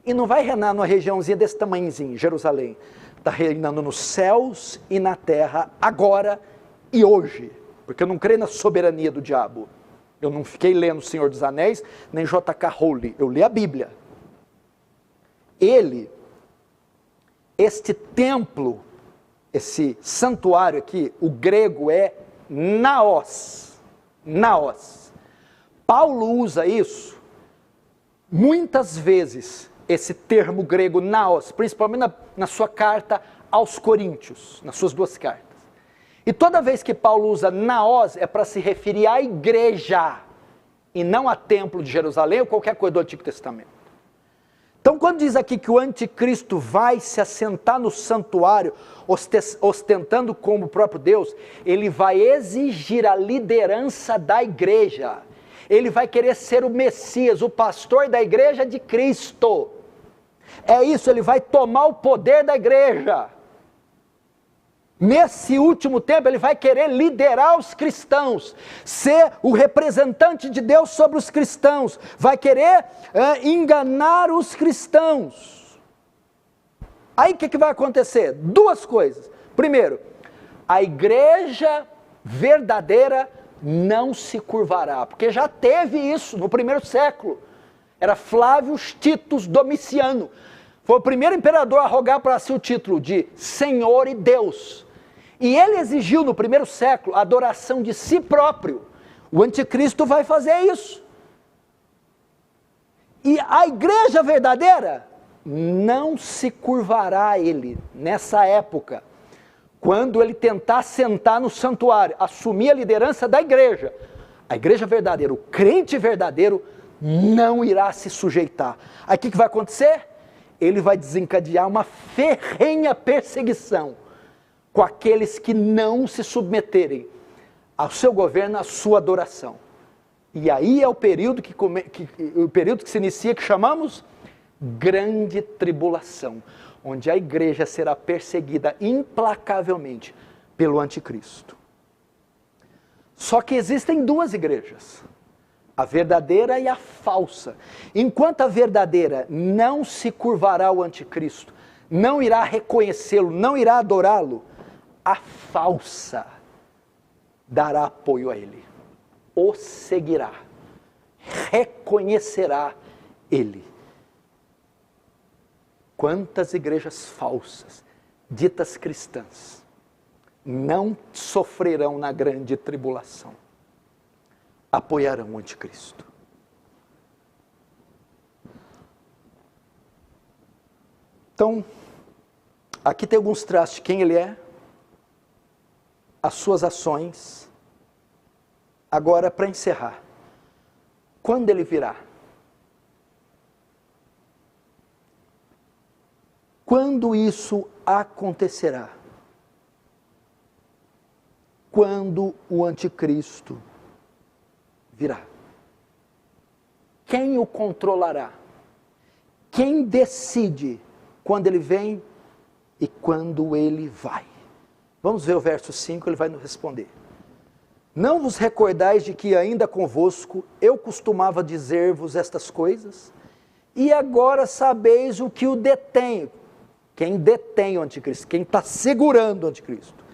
[SPEAKER 1] E não vai reinar numa regiãozinha desse tamanhozinho, Jerusalém. Está reinando nos céus e na terra agora e hoje. Porque eu não creio na soberania do diabo. Eu não fiquei lendo O Senhor dos Anéis, nem J.K. Rowling. Eu li a Bíblia. Este templo, esse santuário aqui, o grego é naos. Naos. Paulo usa isso muitas vezes, esse termo grego naos, principalmente na sua carta aos Coríntios, nas suas 2 cartas. E toda vez que Paulo usa naos, é para se referir à igreja, e não a templo de Jerusalém ou qualquer coisa do Antigo Testamento. Então, quando diz aqui que o anticristo vai se assentar no santuário, ostentando como o próprio Deus, ele vai exigir a liderança da igreja. Ele vai querer ser o Messias, o pastor da igreja de Cristo. É isso, ele vai tomar o poder da igreja. Nesse último tempo, ele vai querer liderar os cristãos, ser o representante de Deus sobre os cristãos, vai querer enganar os cristãos. Aí o que vai acontecer? 2 coisas. Primeiro, a igreja verdadeira não se curvará, porque já teve isso no 1º século. Era Flávio Titus Domiciano. Foi o primeiro imperador a rogar para si o título de Senhor e Deus. E ele exigiu no 1º século a adoração de si próprio. O anticristo vai fazer isso. E a igreja verdadeira não se curvará a ele nessa época, quando ele tentar sentar no santuário, assumir a liderança da igreja. A igreja verdadeira, o crente verdadeiro, não irá se sujeitar. Aí o que vai acontecer? Ele vai desencadear uma ferrenha perseguição com aqueles que não se submeterem ao seu governo, à sua adoração. E aí é o período que se inicia, que chamamos grande tribulação, onde a igreja será perseguida implacavelmente pelo anticristo. Só que existem duas igrejas, a verdadeira e a falsa. Enquanto a verdadeira não se curvará ao anticristo, não irá reconhecê-lo, não irá adorá-lo, a falsa dará apoio a ele, o seguirá, reconhecerá ele. Quantas igrejas falsas, ditas cristãs, não sofrerão na grande tribulação? Apoiarão o anticristo. Então, aqui tem alguns traços de quem ele é, as suas ações. Agora, para encerrar, quando ele virá? Quando isso acontecerá? Quando o anticristo virá. Quem o controlará? Quem decide quando ele vem e quando ele vai? Vamos ver o verso 5, ele vai nos responder. Não vos recordais de que ainda convosco eu costumava dizer-vos estas coisas? E agora sabeis o que o detém. Quem detém o anticristo? Quem está segurando o anticristo?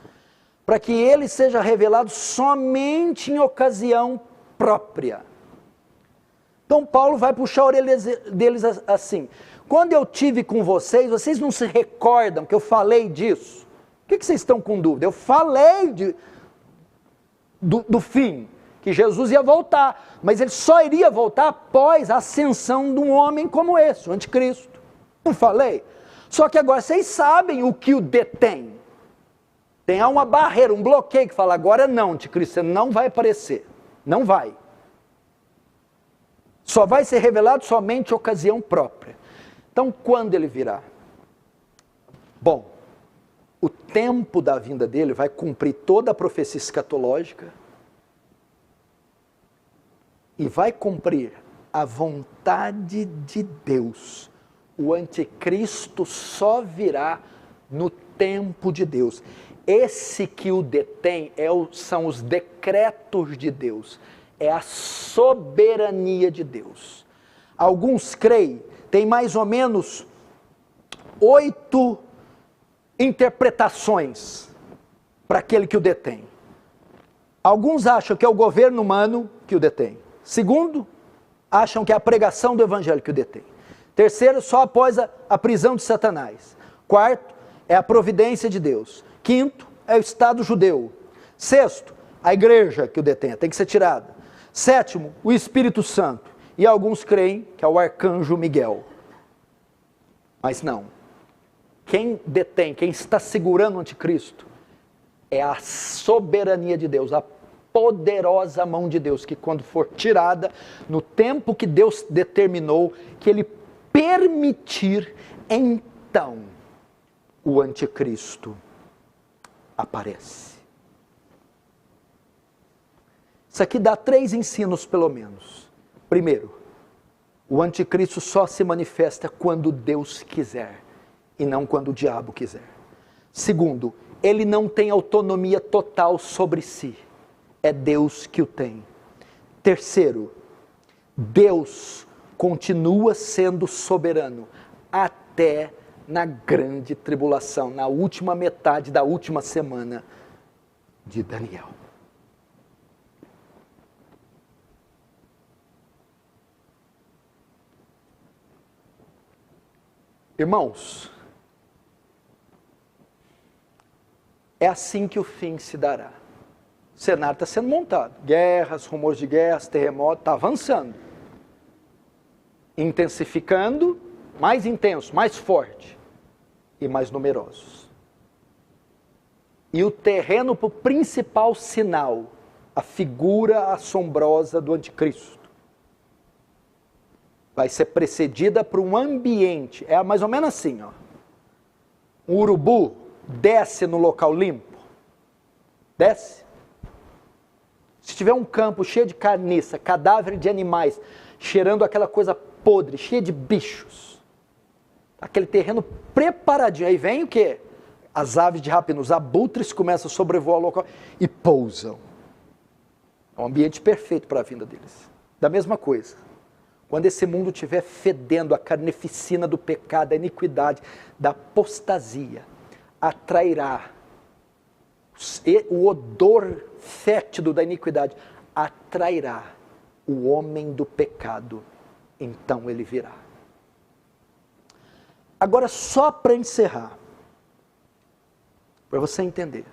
[SPEAKER 1] Para que ele seja revelado somente em ocasião própria. Então Paulo vai puxar a orelha deles assim. Quando eu tive com vocês, vocês não se recordam que eu falei disso? O que vocês estão com dúvida? Eu falei do fim, que Jesus ia voltar, mas ele só iria voltar após a ascensão de um homem como esse, o anticristo. Não falei? Só que agora vocês sabem o que o detém. Tem uma barreira, um bloqueio que fala, agora não, anticristo, você não vai aparecer. Não vai. Só vai ser revelado somente em ocasião própria. Então, quando ele virá? Bom, o tempo da vinda dele vai cumprir toda a profecia escatológica e vai cumprir a vontade de Deus. O anticristo só virá no tempo de Deus. Esse que o detém são os decretos de Deus, é a soberania de Deus. Alguns creem, tem mais ou menos 8 interpretações para aquele que o detém. Alguns acham que é o governo humano que o detém. Segundo, acham que é a pregação do evangelho que o detém. Terceiro, só após a prisão de Satanás. Quarto, é a providência de Deus. Quinto, é o Estado judeu. Sexto, a igreja que o detém, tem que ser tirada. Sétimo, o Espírito Santo. E alguns creem que é o arcanjo Miguel. Mas não. Quem detém, quem está segurando o anticristo, é a soberania de Deus, a poderosa mão de Deus, que quando for tirada, no tempo que Deus determinou, que ele permitir, então o anticristo aparece. Isso aqui dá 3 ensinos pelo menos. Primeiro, o anticristo só se manifesta quando Deus quiser e não quando o diabo quiser. Segundo, ele não tem autonomia total sobre si. É Deus que o tem. Terceiro, Deus continua sendo soberano até na grande tribulação, na última metade da última semana de Daniel. Irmãos, é assim que o fim se dará. O cenário está sendo montado. Guerras, rumores de guerras, terremotos, está avançando. Intensificando, mais intenso, mais forte e mais numerosos. E o terreno para o principal sinal a figura assombrosa do anticristo. Vai ser precedida por um ambiente, é mais ou menos assim, ó. Um urubu desce no local limpo, desce. Se tiver um campo cheio de carniça, cadáver de animais, cheirando aquela coisa podre, cheia de bichos, aquele terreno preparadinho, aí vem o quê? As aves de rapina, os abutres começam a sobrevoar o local e pousam. É um ambiente perfeito para a vinda deles. Da mesma coisa, quando esse mundo estiver fedendo a carnificina do pecado, da iniquidade, da apostasia, atrairá o odor fétido da iniquidade, atrairá o homem do pecado, então ele virá. Agora, só para encerrar, para você entender,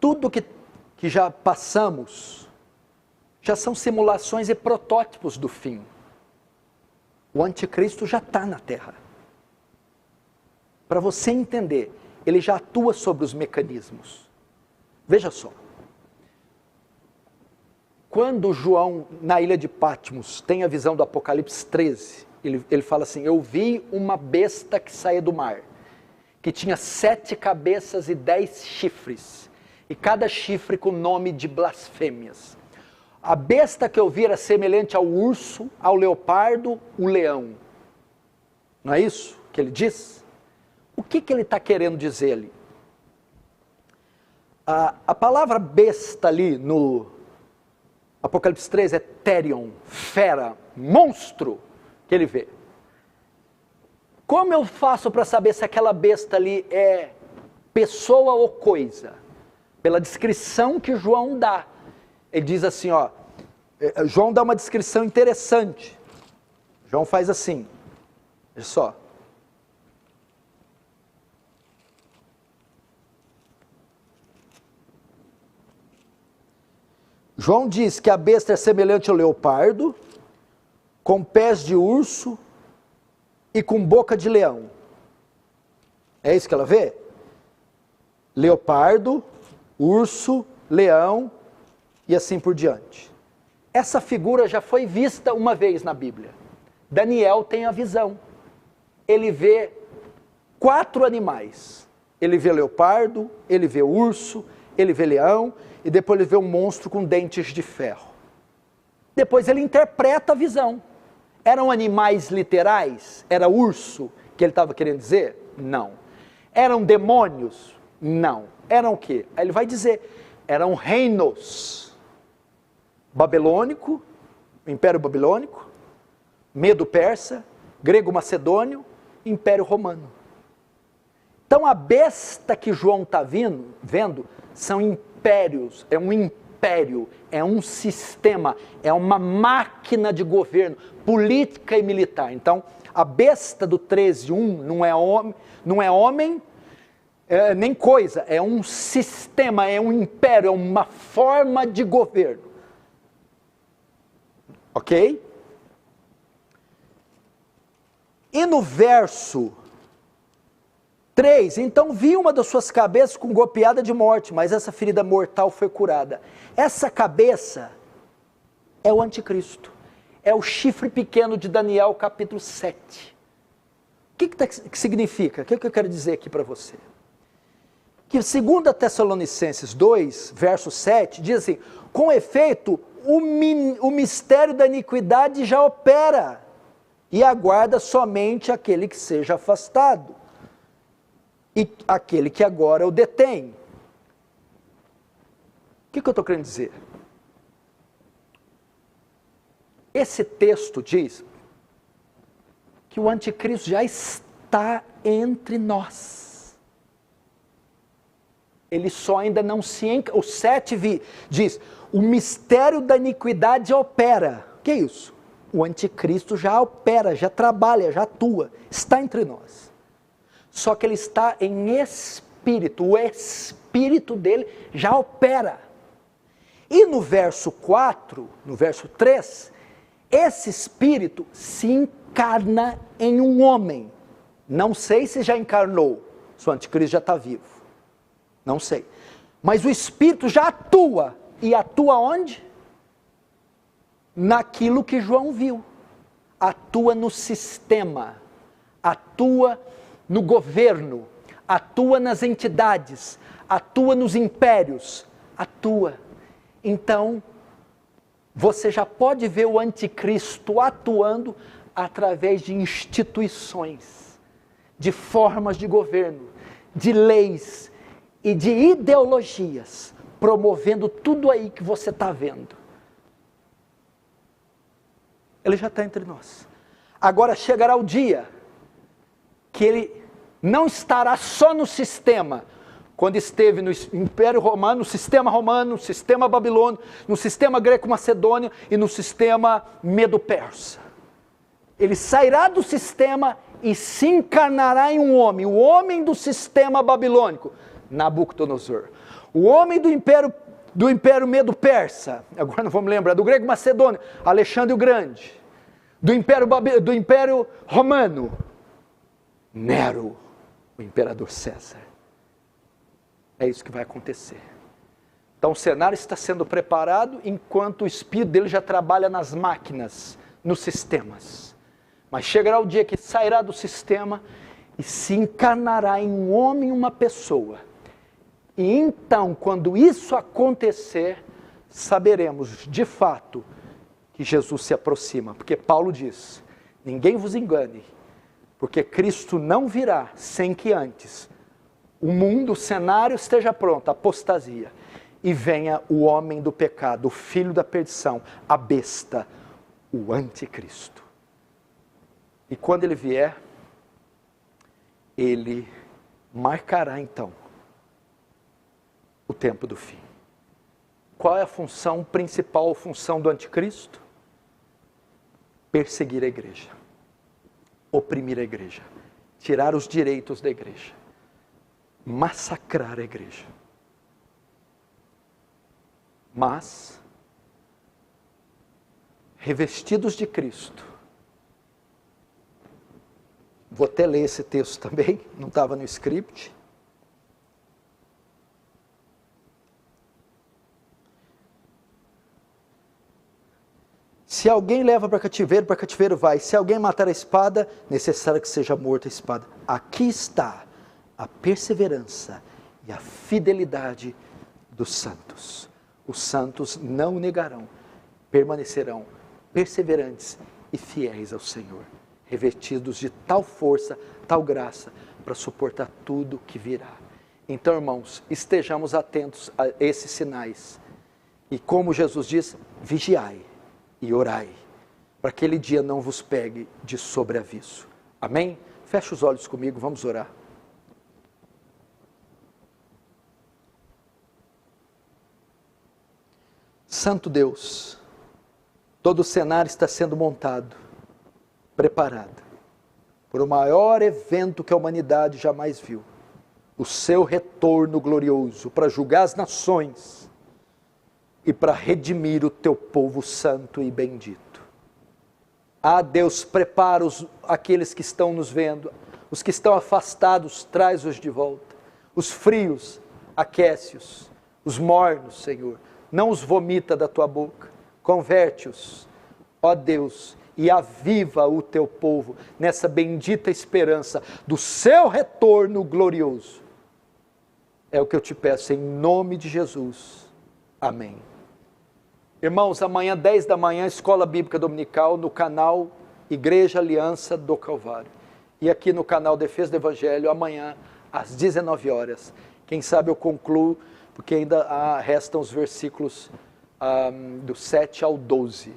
[SPEAKER 1] tudo que já passamos, já são simulações e protótipos do fim. O anticristo já está na Terra. Para você entender, ele já atua sobre os mecanismos. Veja só. Quando João, na ilha de Patmos, tem a visão do Apocalipse 13, ele fala assim, eu vi uma besta que saía do mar, que tinha 7 cabeças e 10 chifres, e cada chifre com nome de blasfêmias. A besta que eu vi era semelhante ao urso, ao leopardo, o leão. Não é isso que ele diz? O que ele está querendo dizer ali? A palavra besta ali no Apocalipse 3 é therion, fera, monstro, que ele vê. Como eu faço para saber se aquela besta ali é pessoa ou coisa? Pela descrição que João dá. Ele diz assim, ó, João dá uma descrição interessante. João faz assim, veja só. João diz que a besta é semelhante ao leopardo, com pés de urso e com boca de leão. É isso que ela vê? Leopardo, urso, leão e assim por diante. Essa figura já foi vista uma vez na Bíblia. Daniel tem a visão. Ele vê 4 animais. Ele vê leopardo, ele vê urso, ele vê leão e depois ele vê um monstro com dentes de ferro. Depois ele interpreta a visão. Eram animais literais? Era urso que ele estava querendo dizer? Não. Eram demônios? Não. Eram o quê? Aí ele vai dizer, eram reinos. Babilônico, Império Babilônico, Medo-Persa, Grego-Macedônio, Império Romano. Então a besta que João está vendo são impérios, é um império, é um sistema, é uma máquina de governo, política e militar. Então a besta do 13:1 não é homem, nem coisa, é um sistema, é um império, é uma forma de governo. Ok? E no verso 3, então vi uma das suas cabeças com golpeada de morte, mas essa ferida mortal foi curada. Essa cabeça é o anticristo. É o chifre pequeno de Daniel, capítulo 7. O que significa? O que eu quero dizer aqui para você? Que 2 Tessalonicenses 2, verso 7, diz assim, com efeito, o mistério da iniquidade já opera, e aguarda somente aquele que seja afastado, e aquele que agora o detém. O que eu estou querendo dizer? Esse texto diz que o anticristo já está entre nós. Ele só ainda não se... O 7 diz, o mistério da iniquidade opera. O que é isso? O anticristo já opera, já trabalha, já atua, está entre nós. Só que ele está em espírito, o espírito dele já opera. E no verso 4, no verso 3, esse espírito se encarna em um homem. Não sei se já encarnou, se o anticristo já está vivo. Não sei. Mas o Espírito já atua. E atua onde? Naquilo que João viu. Atua no sistema, atua no governo, atua nas entidades, atua nos impérios, atua. Então, você já pode ver o anticristo atuando através de instituições, de formas de governo, de leis e de ideologias, promovendo tudo aí que você está vendo. Ele já está entre nós. Agora chegará o dia que ele não estará só no sistema, quando esteve no Império Romano, no sistema babilônio, no sistema greco-macedônio e no sistema medo-persa. Ele sairá do sistema e se encarnará em um homem, o homem do sistema babilônico, Nabucodonosor. O homem do Império Medo-Persa, agora não vamos lembrar, do grego-macedônio, Alexandre o Grande. Do Império Romano, Nero, o imperador César. É isso que vai acontecer. Então o cenário está sendo preparado enquanto o espírito dele já trabalha nas máquinas, nos sistemas. Mas chegará o dia que sairá do sistema e se encarnará em um homem, uma pessoa. E então, quando isso acontecer, saberemos de fato que Jesus se aproxima. Porque Paulo diz, ninguém vos engane, porque Cristo não virá sem que antes o mundo, o cenário esteja pronto, a apostasia, e venha o homem do pecado, o filho da perdição, a besta, o anticristo. E quando ele vier, ele marcará então o tempo do fim. Qual é a função principal, a função do anticristo? Perseguir a igreja, oprimir a igreja, tirar os direitos da igreja, massacrar a igreja. Mas, revestidos de Cristo, vou até ler esse texto também, não estava no script. Se alguém leva para cativeiro vai. Se alguém matar a espada, necessário que seja morta a espada. Aqui está a perseverança e a fidelidade dos santos. Os santos não negarão, permanecerão perseverantes e fiéis ao Senhor, revestidos de tal força, tal graça, para suportar tudo que virá. Então, irmãos, estejamos atentos a esses sinais. E como Jesus diz, vigiai e orai, para que aquele dia não vos pegue de sobreaviso. Amém? Feche os olhos comigo, vamos orar. Santo Deus, todo o cenário está sendo montado, preparado, por o maior evento que a humanidade jamais viu, o seu retorno glorioso para julgar as nações e para redimir o teu povo santo e bendito. Ah, Deus, prepara aqueles que estão nos vendo, os que estão afastados, traz-os de volta. Os frios, aquece-os. Os mornos, Senhor, não os vomita da tua boca. Converte-os, ó Deus, e aviva o teu povo nessa bendita esperança do seu retorno glorioso. É o que eu te peço em nome de Jesus. Amém. Irmãos, amanhã 10 da manhã, Escola Bíblica Dominical, no canal Igreja Aliança do Calvário. E aqui no canal Defesa do Evangelho, amanhã, às 19 horas. Quem sabe eu concluo, porque ainda restam os versículos do 7 ao 12.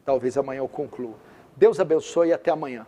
[SPEAKER 1] Talvez amanhã eu conclua. Deus abençoe e até amanhã.